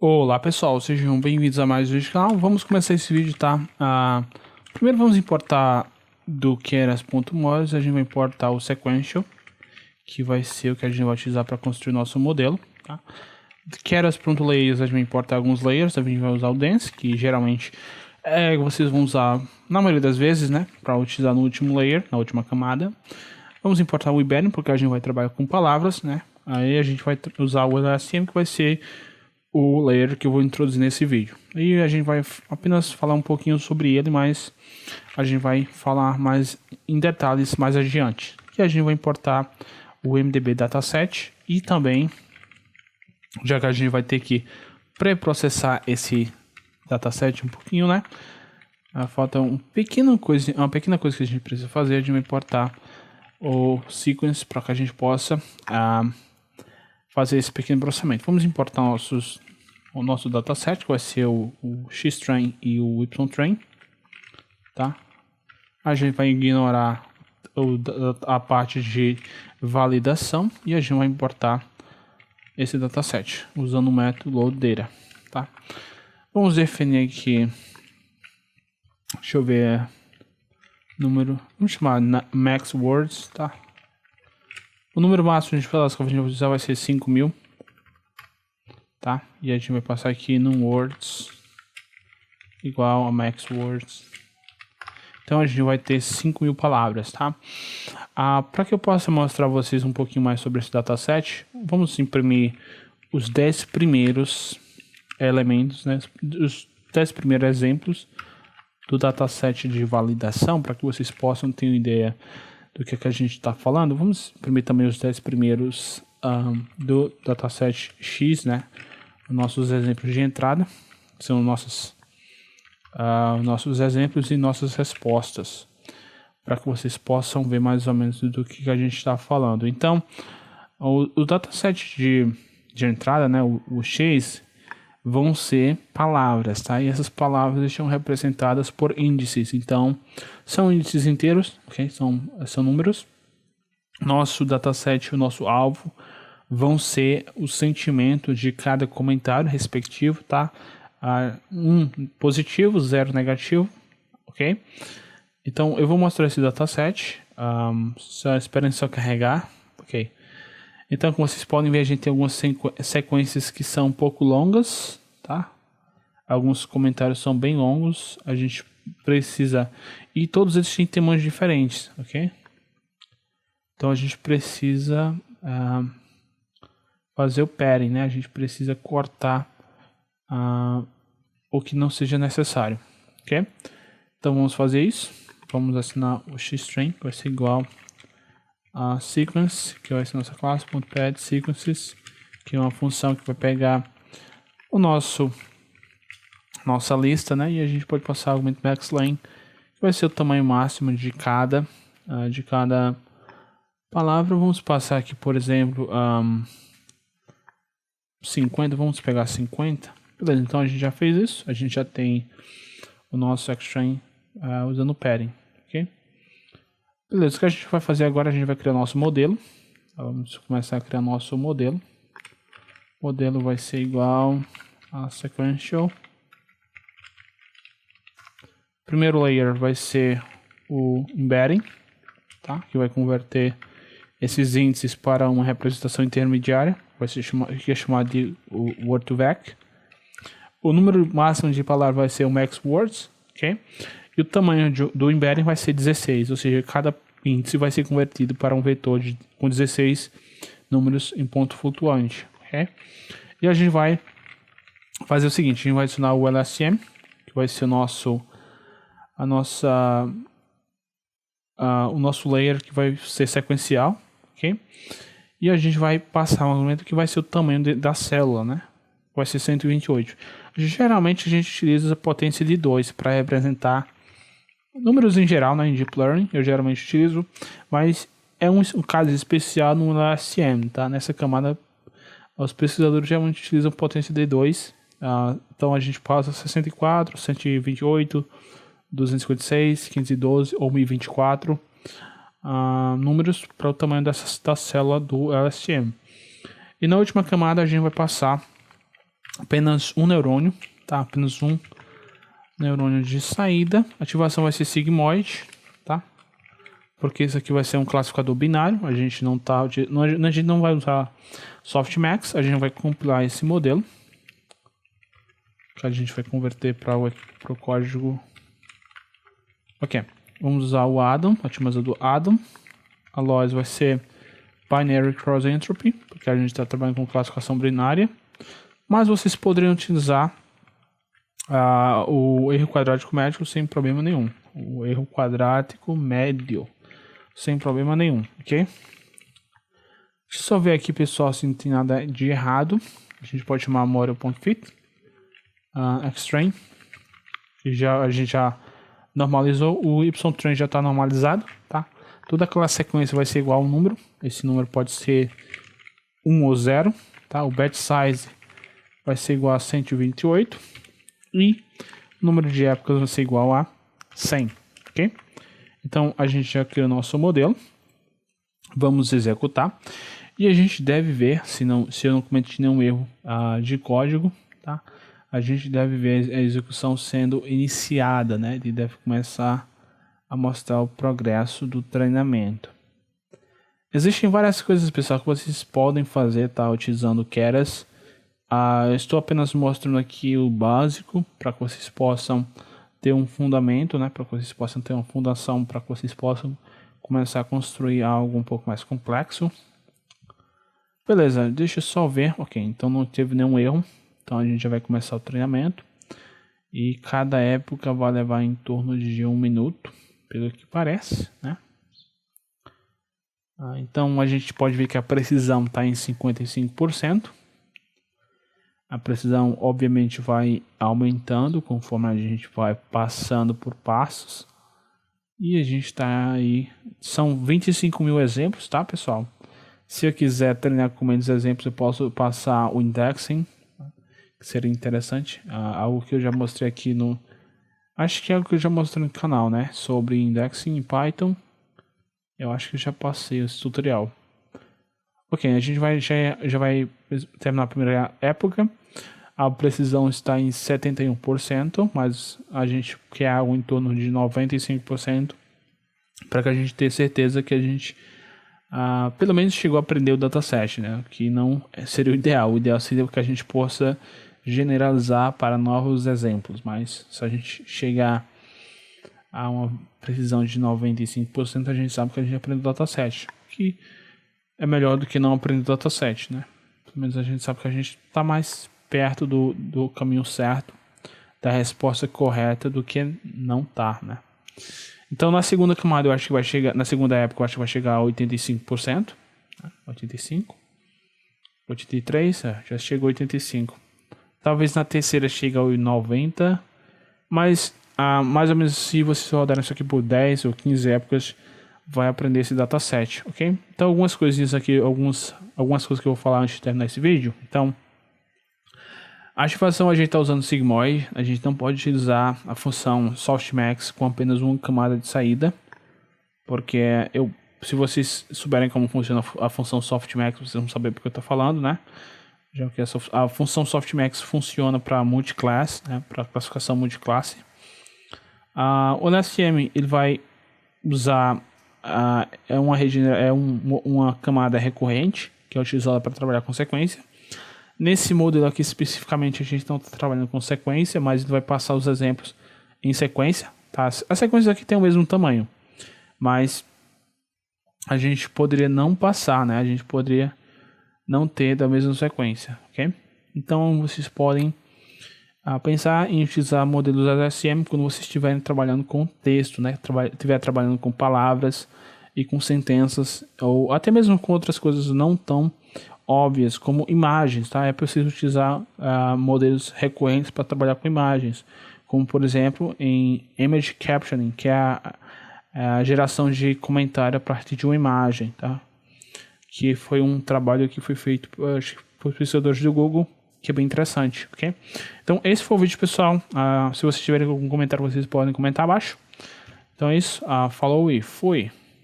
Olá pessoal, sejam bem-vindos a mais um vídeo do canal. Vamos começar esse vídeo, tá? Primeiro vamos importar do keras.models, a gente vai importar o sequential, que vai ser o que a gente vai utilizar para construir nosso modelo, tá? Keras.layers, a gente vai importar alguns layers, a gente vai usar o dense, que geralmente vocês vão usar na maioria das vezes, né? Para utilizar no último layer, na última camada. Vamos importar o Iberian, porque a gente vai trabalhar com palavras, né? Aí a gente vai usar o LSTM, que vai ser o layer que eu vou introduzir nesse vídeo. E a gente vai apenas falar um pouquinho sobre ele, mas a gente vai falar mais em detalhes mais adiante. Que a gente vai importar o MDB dataset e também, já que a gente vai ter que pré-processar esse dataset um pouquinho, né? Falta uma pequena coisa que a gente precisa fazer. A gente vai importar o sequence para que a gente possa fazer esse pequeno processamento. Vamos importar o nosso dataset, que vai ser o X-Train e o Y-Train, tá? A gente vai ignorar a parte de validação e a gente vai importar esse dataset usando o método loadData, tá? Vamos definir aqui, deixa eu ver, número, vamos chamar max words, tá? O número máximo de palavras que a gente vai usar vai ser 5.000, tá? E a gente vai passar aqui no words igual a max words. Então a gente vai ter 5.000 palavras, tá? Para que eu possa mostrar a vocês um pouquinho mais sobre esse dataset, vamos imprimir os 10 primeiros elementos, né? Os 10 primeiros exemplos do dataset de validação, para que vocês possam ter uma ideia do que a gente está falando. Vamos imprimir também os 10 primeiros do dataset X, né? Nossos exemplos de entrada, são nossos exemplos e nossas respostas, para que vocês possam ver mais ou menos do que a gente está falando. Então, o dataset de entrada, né? O X, vão ser palavras, tá? E essas palavras estão representadas por índices. Então, são índices inteiros, ok? São números. Nosso dataset, o nosso alvo, vão ser o sentimento de cada comentário respectivo, tá? 1 positivo, 0 negativo, ok? Então, eu vou mostrar esse dataset. Esperem só carregar, ok? Então, como vocês podem ver, a gente tem algumas sequências que são um pouco longas, tá? Alguns comentários são bem longos. A gente precisa... E todos eles têm temas diferentes, ok? Então, a gente precisa fazer o padding, né? A gente precisa cortar o que não seja necessário, ok? Então, vamos fazer isso. Vamos assinar o X-String, que vai ser igual a sequence, que vai ser nossa classe, .pad sequences, que é uma função que vai pegar nossa lista, né? E a gente pode passar o argumento maxLength, que vai ser o tamanho máximo de cada palavra. Vamos passar aqui, por exemplo, 50, vamos pegar 50. Beleza, então a gente já fez isso, a gente já tem o nosso X-Train usando o padding, ok? Beleza, o que a gente vai fazer agora, a gente vai criar nosso modelo. Vamos começar a criar nosso modelo. O modelo vai ser igual a sequential. Primeiro layer vai ser o embedding, tá? Que vai converter esses índices para uma representação intermediária. Vai ser chamado de word2vec. O número máximo de palavras vai ser o max words, ok? E o tamanho do embedding vai ser 16, ou seja, cada índice vai ser convertido para um vetor com 16 números em ponto flutuante, ok? E a gente vai fazer o seguinte, a gente vai adicionar o LSTM, que vai ser o nosso layer, que vai ser sequencial, ok? E a gente vai passar um argumento que vai ser o tamanho da célula, né? Vai ser 128. Geralmente a gente utiliza a potência de 2 para representar números em geral, né, em Deep Learning, eu geralmente utilizo, mas é um caso especial no LSTM, tá? Nessa camada, os pesquisadores geralmente utilizam potência de 2, então a gente passa 64, 128, 256, 512 ou 1024 números para o tamanho da célula do LSTM. E na última camada a gente vai passar apenas um neurônio, tá? Apenas um neurônio de saída. A ativação vai ser sigmoide, tá? Porque isso aqui vai ser um classificador binário. A gente não vai usar softmax. A gente vai compilar esse modelo, que a gente vai converter para o código. Ok, vamos usar o Adam, a otimização do Adam. A loss vai ser binary cross entropy, porque a gente está trabalhando com classificação binária. Mas vocês poderiam utilizar o erro quadrático médio sem problema nenhum. O erro quadrático médio sem problema nenhum, ok? Deixa eu só ver aqui, pessoal, se não tem nada de errado. A gente pode chamar model.fit extreme. A gente já normalizou. O y-train já está normalizado, tá? Toda aquela sequência vai ser igual ao número. Esse número pode ser 1 ou 0, tá? O batch size vai ser igual a 128 e o número de épocas vai ser igual a 100, ok? Então a gente já criou o nosso modelo, vamos executar e a gente deve ver, se eu não cometi nenhum erro de código, tá? A gente deve ver a execução sendo iniciada, né? E deve começar a mostrar o progresso do treinamento. Existem várias coisas, pessoal, que vocês podem fazer, tá? Utilizando o Keras. Estou apenas mostrando aqui o básico para que vocês possam ter um fundamento, né? Para que vocês possam ter uma fundação, para que vocês possam começar a construir algo um pouco mais complexo. Beleza, deixa eu só ver. Ok, então não teve nenhum erro. Então a gente já vai começar o treinamento. E cada época vai levar em torno de 1 minuto, pelo que parece, né? Então a gente pode ver que a precisão está em 55%. A precisão obviamente vai aumentando conforme a gente vai passando por passos. E a gente está aí, são 25 mil exemplos, tá, pessoal? Se eu quiser treinar com menos exemplos, eu posso passar o indexing, que seria interessante. Algo que eu já mostrei aqui no... Acho que é algo que eu já mostrei no canal, né? Sobre indexing em Python. Eu acho que eu já passei esse tutorial. Ok, a gente já vai terminar a primeira época. A precisão está em 71%, mas a gente quer algo em torno de 95% para que a gente tenha certeza que a gente pelo menos chegou a aprender o dataset, né? Que não seria o ideal. O ideal seria que a gente possa generalizar para novos exemplos, mas se a gente chegar a uma precisão de 95%, a gente sabe que a gente aprende o dataset, que é melhor do que não aprender o dataset, né? Pelo menos a gente sabe que a gente está mais perto do caminho certo, da resposta correta, do que não tá, né? Então na segunda camada eu acho que vai chegar, na segunda época eu acho que vai chegar a 85%, né? 85, 83, já chegou a 85. Talvez na terceira chegue ao 90, mas mais ou menos se vocês rodarem isso aqui por 10 ou 15 épocas, vai aprender esse dataset, ok? Então algumas coisinhas aqui, algumas coisas que eu vou falar antes de terminar esse vídeo. Então, a ativação a gente está usando sigmoid, a gente não pode utilizar a função softmax com apenas uma camada de saída, porque se vocês souberem como funciona a função softmax, vocês vão saber porque eu estou falando, né? Já que a função softmax funciona para multiclass, né? Para classificação multiclasse. O LSTM ele vai usar uma camada recorrente que é utilizada para trabalhar com sequência. Nesse modelo aqui especificamente a gente não está trabalhando com sequência, mas ele vai passar os exemplos em sequência, tá? As sequências aqui têm o mesmo tamanho, mas a gente poderia não passar, né? A gente poderia não ter da mesma sequência, ok? Então vocês podem pensar em utilizar modelos LSTM quando vocês estiverem trabalhando com texto, né? Estiver trabalhando com palavras e com sentenças, ou até mesmo com outras coisas não tão óbvias como imagens, tá? É preciso utilizar modelos recorrentes para trabalhar com imagens, como por exemplo em image captioning, que é a geração de comentário a partir de uma imagem, tá? Que foi um trabalho que foi feito por pesquisadores do Google, que é bem interessante, ok? Então esse foi o vídeo, pessoal. Se vocês tiverem algum comentário, vocês podem comentar abaixo. Então é isso, falou e fui!